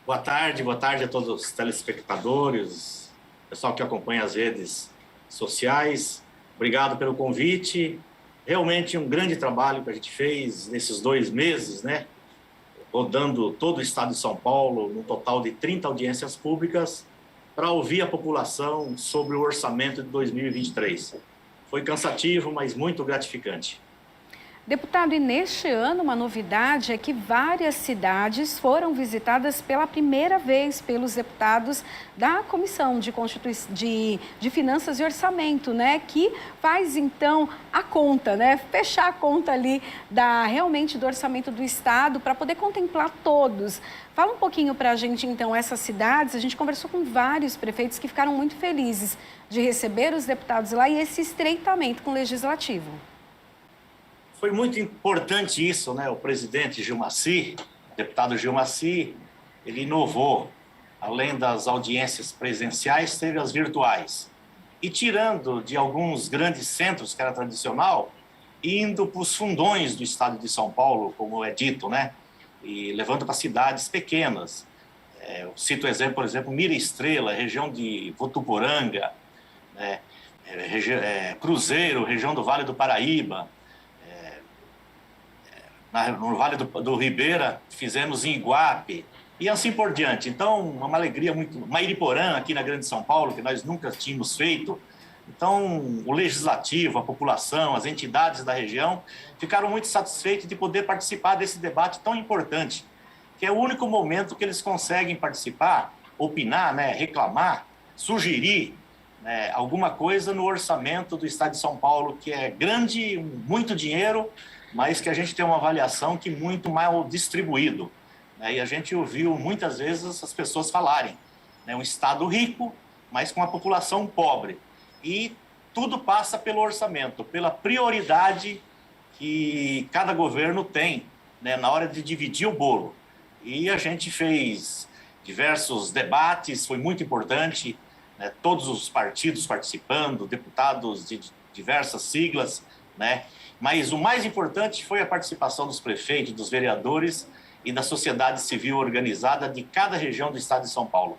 Boa tarde a todos os telespectadores, pessoal que acompanha as redes sociais. Obrigado pelo convite. Realmente um grande trabalho que a gente fez nesses 2 meses, né? Rodando todo o estado de São Paulo, no total de 30 audiências públicas, para ouvir a população sobre o orçamento de 2023. Foi cansativo, mas muito gratificante. Deputado, e neste ano uma novidade é que várias cidades foram visitadas pela primeira vez pelos deputados da Comissão de Finanças e Orçamento, né? Que faz então a conta, né? Fechar a conta ali realmente do orçamento do Estado para poder contemplar todos. Fala um pouquinho para a gente então essas cidades. A gente conversou com vários prefeitos que ficaram muito felizes de receber os deputados lá e esse estreitamento com o Legislativo. Foi muito importante isso, né? O presidente Gilmacy, o deputado Gilmacy, ele inovou. Além das audiências presenciais, teve as virtuais. E tirando de alguns grandes centros, que era tradicional, indo para os fundões do estado de São Paulo, como é dito, né? E levando para cidades pequenas. Eu cito o exemplo, por exemplo, Mira Estrela, região de Votuporanga, né? Cruzeiro, região do Vale do Paraíba. No Vale do Ribeira, fizemos em Iguape, e assim por diante. Então, uma alegria muito... Mairiporã, aqui na Grande São Paulo, que nós nunca tínhamos feito. Então, o Legislativo, a população, as entidades da região ficaram muito satisfeitos de poder participar desse debate tão importante, que é o único momento que eles conseguem participar, opinar, né, reclamar, sugerir, né, alguma coisa no orçamento do Estado de São Paulo, que é grande, muito dinheiro, mas que a gente tem uma avaliação que muito mal distribuído, né? E a gente ouviu muitas vezes as pessoas falarem, né? Um estado rico, mas com a população pobre. E tudo passa pelo orçamento, pela prioridade que cada governo tem, né, na hora de dividir o bolo. E a gente fez diversos debates, foi muito importante, né? Todos os partidos participando, deputados de diversas siglas, né? Mas o mais importante foi a participação dos prefeitos, dos vereadores e da sociedade civil organizada de cada região do estado de São Paulo.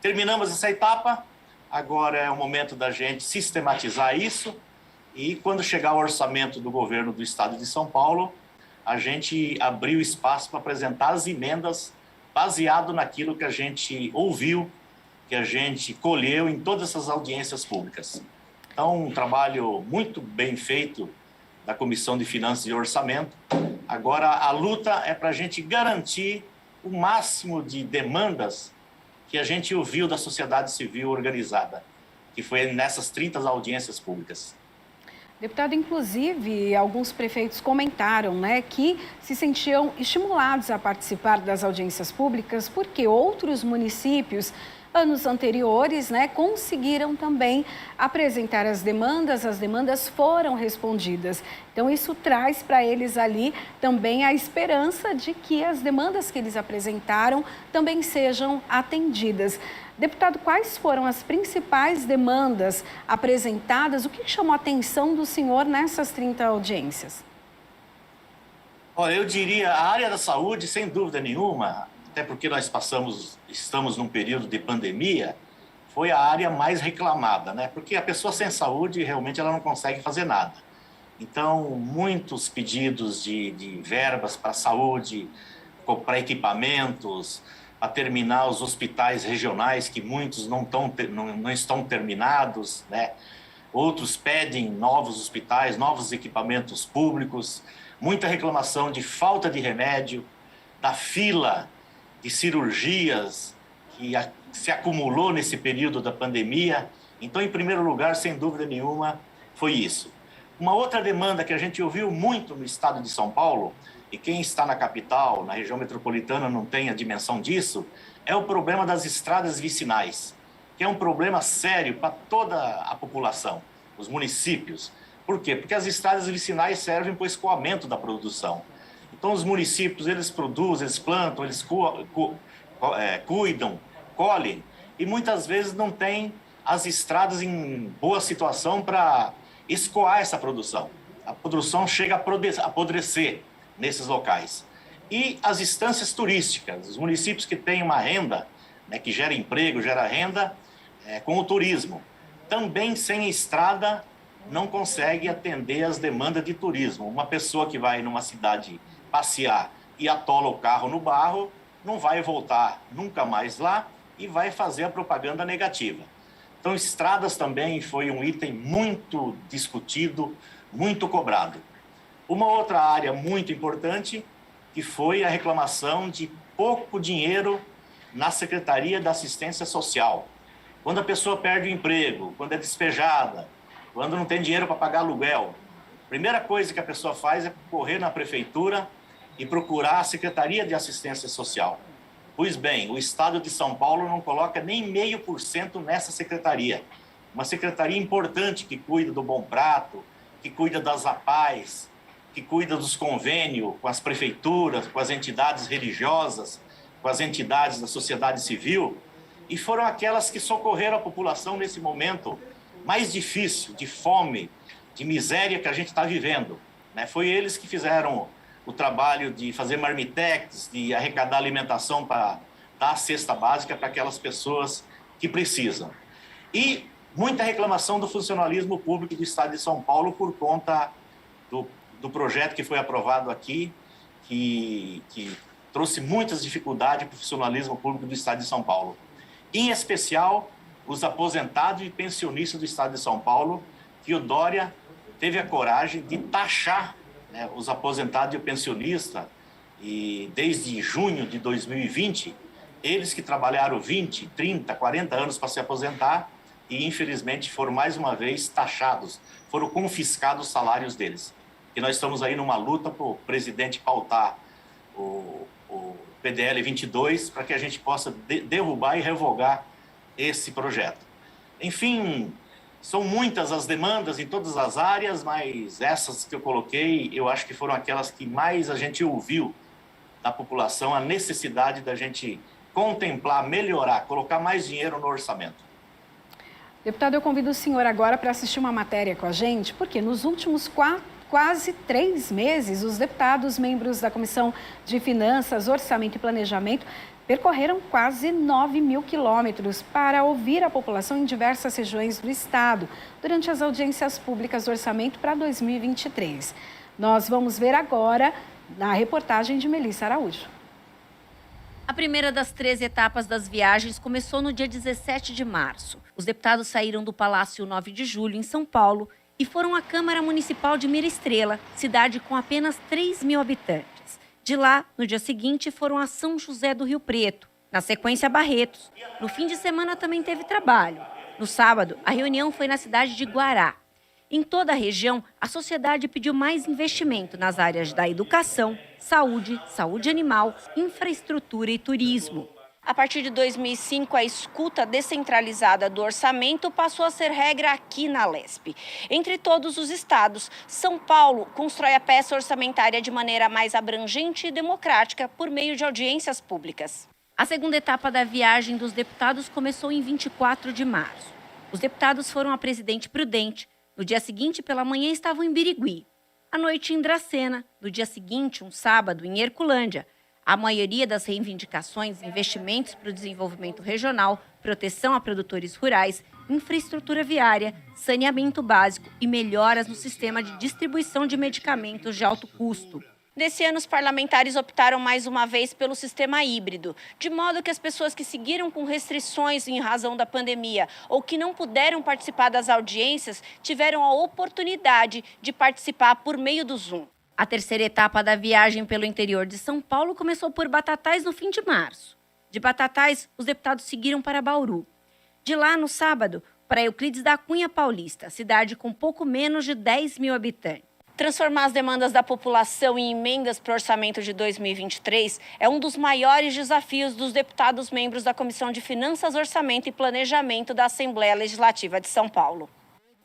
Terminamos essa etapa, agora é o momento da gente sistematizar isso e quando chegar o orçamento do governo do estado de São Paulo, a gente abriu espaço para apresentar as emendas baseado naquilo que a gente ouviu, que a gente colheu em todas essas audiências públicas. Então, um trabalho muito bem feito da Comissão de Finanças e Orçamento. Agora, a luta é para a gente garantir o máximo de demandas que a gente ouviu da sociedade civil organizada, que foi nessas 30 audiências públicas. Deputado, inclusive, alguns prefeitos comentaram, né, que se sentiam estimulados a participar das audiências públicas porque outros municípios anos anteriores, né, conseguiram também apresentar as demandas foram respondidas. Então, isso traz para eles ali também a esperança de que as demandas que eles apresentaram também sejam atendidas. Deputado, quais foram as principais demandas apresentadas? O que chamou a atenção do senhor nessas 30 audiências? Olha, eu diria a área da saúde, sem dúvida nenhuma, até porque estamos num período de pandemia, foi a área mais reclamada, né? Porque a pessoa sem saúde, realmente, ela não consegue fazer nada. Então, muitos pedidos de verbas para a saúde, para equipamentos, para terminar os hospitais regionais, que muitos não estão terminados, né? Outros pedem novos hospitais, novos equipamentos públicos, muita reclamação de falta de remédio, da fila de cirurgias que se acumulou nesse período da pandemia. Então, em primeiro lugar, sem dúvida nenhuma, foi isso. Uma outra demanda que a gente ouviu muito no estado de São Paulo, e quem está na capital, na região metropolitana, não tem a dimensão disso, é o problema das estradas vicinais, que é um problema sério para toda a população, os municípios. Por quê? Porque as estradas vicinais servem para o escoamento da produção. Então, os municípios, eles produzem, eles plantam, eles cuidam, colhem, e muitas vezes não tem as estradas em boa situação para escoar essa produção. A produção chega a apodrecer nesses locais. E as instâncias turísticas, os municípios que têm uma renda, né, que gera emprego, gera renda, com o turismo. Também sem estrada não consegue atender as demandas de turismo. Uma pessoa que vai numa cidade passear e atola o carro no barro, não vai voltar nunca mais lá e vai fazer a propaganda negativa. Então, estradas também foi um item muito discutido, muito cobrado. Uma outra área muito importante, que foi a reclamação de pouco dinheiro na Secretaria da Assistência Social. Quando a pessoa perde o emprego, quando é despejada, quando não tem dinheiro para pagar aluguel, a primeira coisa que a pessoa faz é correr na prefeitura e procurar a Secretaria de Assistência Social. Pois bem, o Estado de São Paulo não coloca nem 0,5% nessa secretaria. Uma secretaria importante que cuida do Bom Prato, que cuida das APAES, que cuida dos convênios com as prefeituras, com as entidades religiosas, com as entidades da sociedade civil, e foram aquelas que socorreram a população nesse momento mais difícil, de fome, de miséria que a gente está vivendo, né? Foi eles que fizeram o trabalho de fazer marmitex, de arrecadar alimentação para dar a cesta básica para aquelas pessoas que precisam. E muita reclamação do funcionalismo público do Estado de São Paulo por conta do projeto que foi aprovado aqui, que trouxe muitas dificuldades para o funcionalismo público do Estado de São Paulo. Em especial, os aposentados e pensionistas do Estado de São Paulo, que o Dória teve a coragem de taxar, né, os aposentados e o pensionista, e desde junho de 2020, eles que trabalharam 20, 30, 40 anos para se aposentar e, infelizmente, foram mais uma vez taxados, foram confiscados os salários deles. E nós estamos aí numa luta para o presidente pautar o PDL 22 para que a gente possa derrubar e revogar esse projeto. Enfim, são muitas as demandas em todas as áreas, mas essas que eu coloquei, eu acho que foram aquelas que mais a gente ouviu da população, a necessidade da gente contemplar, melhorar, colocar mais dinheiro no orçamento. Deputado, eu convido o senhor agora para assistir uma matéria com a gente, porque nos últimos quase 3 meses, os deputados, membros da Comissão de Finanças, Orçamento e Planejamento, percorreram quase 9.000 quilômetros para ouvir a população em diversas regiões do estado, durante as audiências públicas do orçamento para 2023. Nós vamos ver agora na reportagem de Melissa Araújo. A primeira das 13 etapas das viagens começou no dia 17 de março. Os deputados saíram do Palácio 9 de Julho, em São Paulo, e foram à Câmara Municipal de Mira Estrela, cidade com apenas 3.000 habitantes. De lá, no dia seguinte, foram a São José do Rio Preto, na sequência Barretos. No fim de semana também teve trabalho. No sábado, a reunião foi na cidade de Guará. Em toda a região, a sociedade pediu mais investimento nas áreas da educação, saúde, saúde animal, infraestrutura e turismo. A partir de 2005, a escuta descentralizada do orçamento passou a ser regra aqui na Lesp. Entre todos os estados, São Paulo constrói a peça orçamentária de maneira mais abrangente e democrática por meio de audiências públicas. A segunda etapa da viagem dos deputados começou em 24 de março. Os deputados foram a Presidente Prudente. No dia seguinte, pela manhã, estavam em Birigui. À noite, em Dracena. No dia seguinte, um sábado, em Herculândia. A maioria das reivindicações, investimentos para o desenvolvimento regional, proteção a produtores rurais, infraestrutura viária, saneamento básico e melhoras no sistema de distribuição de medicamentos de alto custo. Nesse ano, os parlamentares optaram mais uma vez pelo sistema híbrido, de modo que as pessoas que seguiram com restrições em razão da pandemia ou que não puderam participar das audiências tiveram a oportunidade de participar por meio do Zoom. A terceira etapa da viagem pelo interior de São Paulo começou por Batatais no fim de março. De Batatais, os deputados seguiram para Bauru. De lá, no sábado, para Euclides da Cunha Paulista, cidade com pouco menos de 10.000 habitantes. Transformar as demandas da população em emendas para o orçamento de 2023 é um dos maiores desafios dos deputados membros da Comissão de Finanças, Orçamento e Planejamento da Assembleia Legislativa de São Paulo.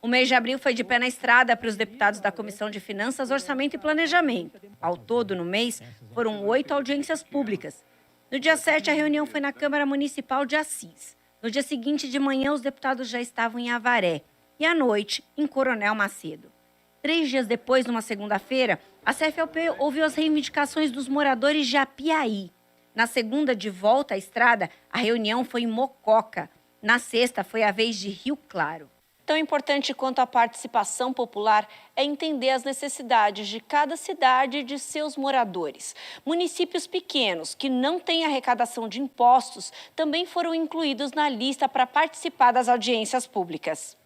O mês de abril foi de pé na estrada para os deputados da Comissão de Finanças, Orçamento e Planejamento. Ao todo, no mês, foram 8 audiências públicas. No dia 7, a reunião foi na Câmara Municipal de Assis. No dia seguinte, de manhã, os deputados já estavam em Avaré. E à noite, em Coronel Macedo. 3 dias depois, numa segunda-feira, a CFLP ouviu as reivindicações dos moradores de Apiaí. Na segunda, de volta à estrada, a reunião foi em Mococa. Na sexta, foi a vez de Rio Claro. Tão importante quanto a participação popular é entender as necessidades de cada cidade e de seus moradores. Municípios pequenos que não têm arrecadação de impostos também foram incluídos na lista para participar das audiências públicas.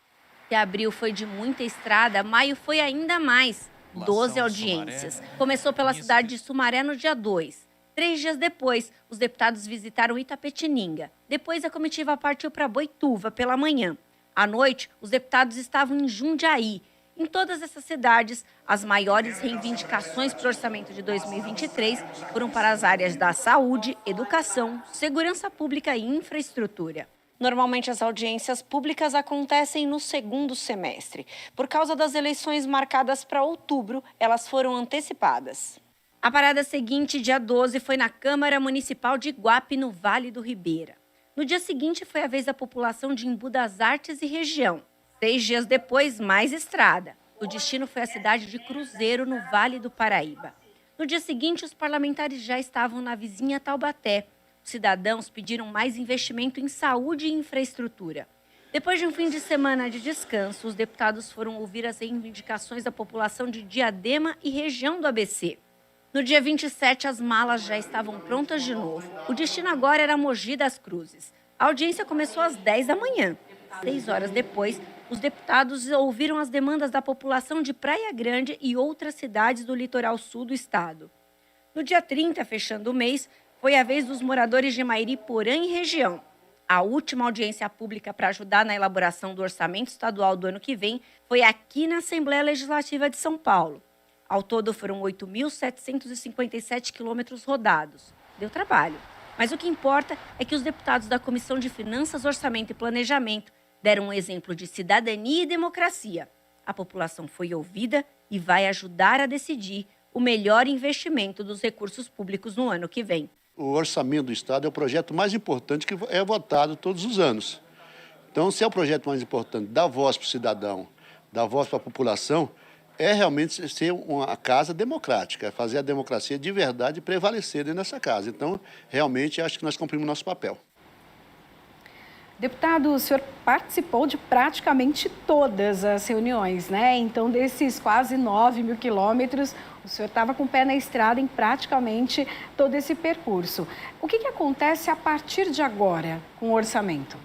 Se abril foi de muita estrada, maio foi ainda mais. 12 audiências. Começou pela cidade de Sumaré no dia 2. 3 dias depois, os deputados visitaram Itapetininga. Depois, a comitiva partiu para Boituva pela manhã. À noite, os deputados estavam em Jundiaí. Em todas essas cidades, as maiores reivindicações para o orçamento de 2023 foram para as áreas da saúde, educação, segurança pública e infraestrutura. Normalmente, as audiências públicas acontecem no segundo semestre. Por causa das eleições marcadas para outubro, elas foram antecipadas. A parada seguinte, dia 12, foi na Câmara Municipal de Iguape, no Vale do Ribeira. No dia seguinte, foi a vez da população de Embu das Artes e região. 6 dias depois, mais estrada. O destino foi a cidade de Cruzeiro, no Vale do Paraíba. No dia seguinte, os parlamentares já estavam na vizinha Taubaté. Os cidadãos pediram mais investimento em saúde e infraestrutura. Depois de um fim de semana de descanso, os deputados foram ouvir as reivindicações da população de Diadema e região do ABC. No dia 27, as malas já estavam prontas de novo. O destino agora era Mogi das Cruzes. A audiência começou às 10 da manhã. 6 horas depois, os deputados ouviram as demandas da população de Praia Grande e outras cidades do litoral sul do estado. No dia 30, fechando o mês, foi a vez dos moradores de Mairiporã e região. A última audiência pública para ajudar na elaboração do orçamento estadual do ano que vem foi aqui na Assembleia Legislativa de São Paulo. Ao todo, foram 8.757 quilômetros rodados. Deu trabalho. Mas o que importa é que os deputados da Comissão de Finanças, Orçamento e Planejamento deram um exemplo de cidadania e democracia. A população foi ouvida e vai ajudar a decidir o melhor investimento dos recursos públicos no ano que vem. O orçamento do Estado é o projeto mais importante que é votado todos os anos. Então, se é o projeto mais importante, dar voz para o cidadão, dar voz para a população, é realmente ser uma casa democrática, é fazer a democracia de verdade prevalecer dentro dessa casa. Então, realmente, acho que nós cumprimos nosso papel. Deputado, o senhor participou de praticamente todas as reuniões, né? Então, desses quase 9 mil quilômetros, o senhor estava com o pé na estrada em praticamente todo esse percurso. O que acontece a partir de agora com o orçamento?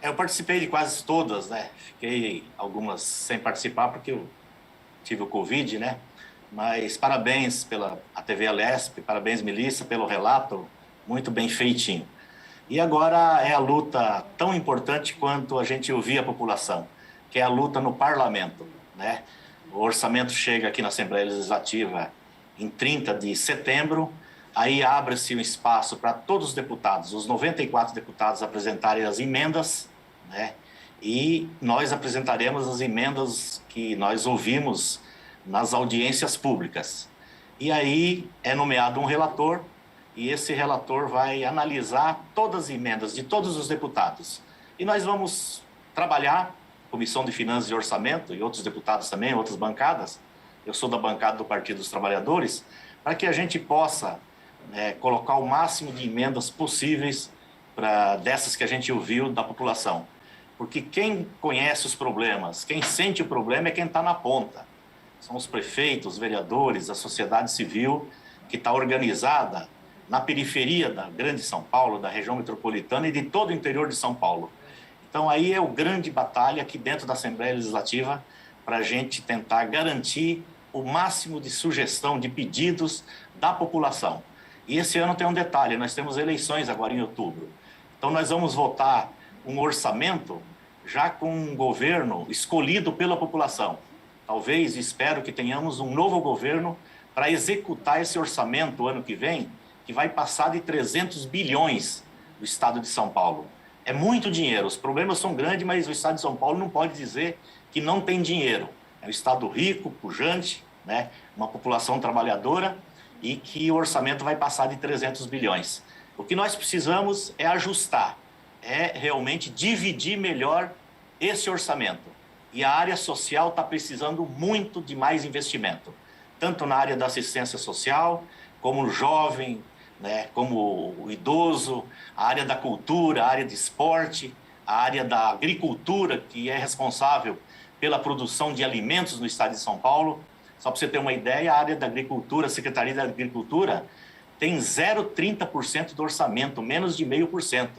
Eu participei de quase todas, né? Fiquei algumas sem participar porque eu tive o Covid, né? Mas parabéns pela a TV Alesp, parabéns, Melissa, pelo relato, muito bem feitinho. E agora é a luta tão importante quanto a gente ouvir a população, que é a luta no parlamento, né? O orçamento chega aqui na Assembleia Legislativa em 30 de setembro, aí abre-se um espaço para todos os deputados, os 94 deputados apresentarem as emendas, né? E nós apresentaremos as emendas que nós ouvimos nas audiências públicas. E aí é nomeado um relator, e esse relator vai analisar todas as emendas de todos os deputados. E nós vamos trabalhar, Comissão de Finanças e Orçamento, e outros deputados também, outras bancadas, eu sou da bancada do Partido dos Trabalhadores, para que a gente possa colocar o máximo de emendas possíveis dessas que a gente ouviu da população. Porque quem conhece os problemas, quem sente o problema é quem está na ponta. São os prefeitos, os vereadores, a sociedade civil que está organizada na periferia da Grande São Paulo, da região metropolitana e de todo o interior de São Paulo. Então, aí é o grande batalha aqui dentro da Assembleia Legislativa para a gente tentar garantir o máximo de sugestão, de pedidos da população. E esse ano tem um detalhe, nós temos eleições agora em outubro. Então, nós vamos votar um orçamento já com um governo escolhido pela população. Talvez, espero que tenhamos um novo governo para executar esse orçamento ano que vem, que vai passar de 300 bilhões do estado de São Paulo. É muito dinheiro, os problemas são grandes, mas o estado de São Paulo não pode dizer que não tem dinheiro. É um estado rico, pujante, né? Uma população trabalhadora e que o orçamento vai passar de 300 bilhões. O que nós precisamos é ajustar, é realmente dividir melhor esse orçamento. E a área social está precisando muito de mais investimento, tanto na área da assistência social, como o jovem, né, como o idoso, a área da cultura, a área de esporte, a área da agricultura, que é responsável pela produção de alimentos no estado de São Paulo. Só para você ter uma ideia, a área da agricultura, a Secretaria da Agricultura, tem 0,30% do orçamento, menos de 0,5%.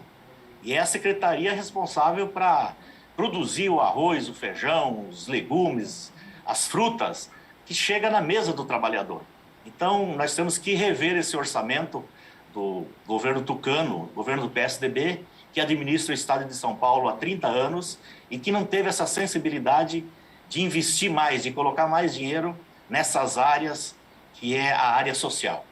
E é a secretaria responsável para produzir o arroz, o feijão, os legumes, as frutas, que chega na mesa do trabalhador. Então, nós temos que rever esse orçamento do governo tucano, governo do PSDB, que administra o estado de São Paulo há 30 anos e que não teve essa sensibilidade de investir mais, de colocar mais dinheiro nessas áreas que é a área social.